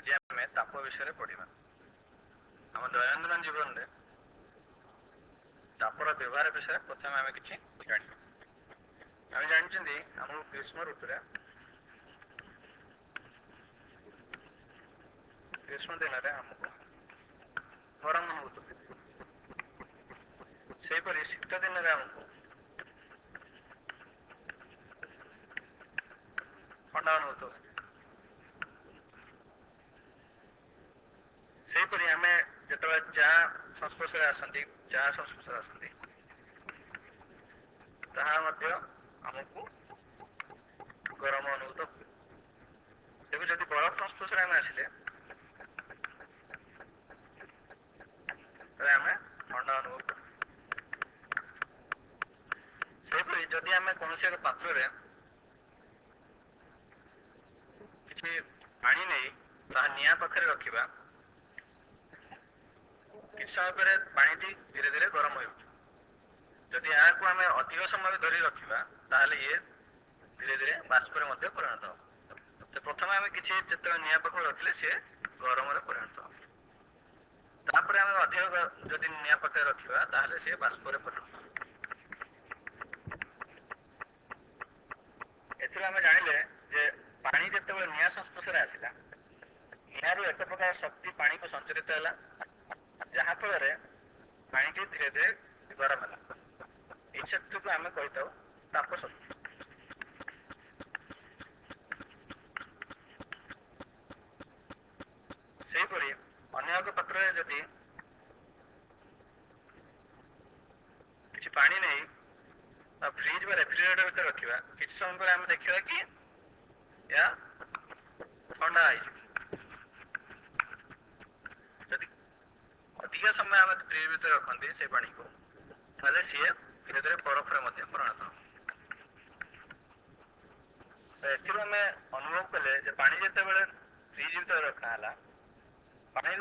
आज आम ताप विषय पढ़ा आम दैनंदिन जीवन में तापर व्यवहार विषय प्रथम आम कि आम जानते आम ग्रीष्म ऋतु ग्रीष्म दिन में आमको गरम अनुभूत सेपरी शीत दिन में आमको ठंडा अनुभूत सेपरी आम जो चा संस्पर्श आसती चा संस्पर्श आसती आमको गरम अनुभूत तेज जब बरफ संस्पर्श आम आसिले आम ठंडा अनुभव सेपरी जदि आम कौन एक पात्र किसी पानी नहीं निआ पाखे रखा कि समय पर पानी धीरे धीरे गरम होदी यहाँ को आम अधिक समय धरी रखा ताल ये धीरे धीरे बाष्पर परिणत हो तो प्रथम आम कि जो निआ पाख रखिले सी गरम परिणत हो तापर आम अधिक जदि निआ पाखे रखा ताल सी बाष्पर परिणत हो एम जानिले जे पानी जिते निआ संस्पर्श आसला निआर एक प्रकार शक्ति पानी को संचरित है जहाँ फल पानी की धीरे धीरे गरम है ये शक्ति को आम कही ताप शक्ति सेपरी अन्य एक पात्र जदि किसी पानी नहीं फ्रिज व रेफ्रिजरेटर भर रखा किसी समय पर आम देखा कि या ठंडा जदि अधिक समय आम फ्रिज भर रखते से पानी को ताले सी धीरे धीरे बरफ परिणत हो एम अनुभव कले पानी जिते फ्रिज भर रखा पानी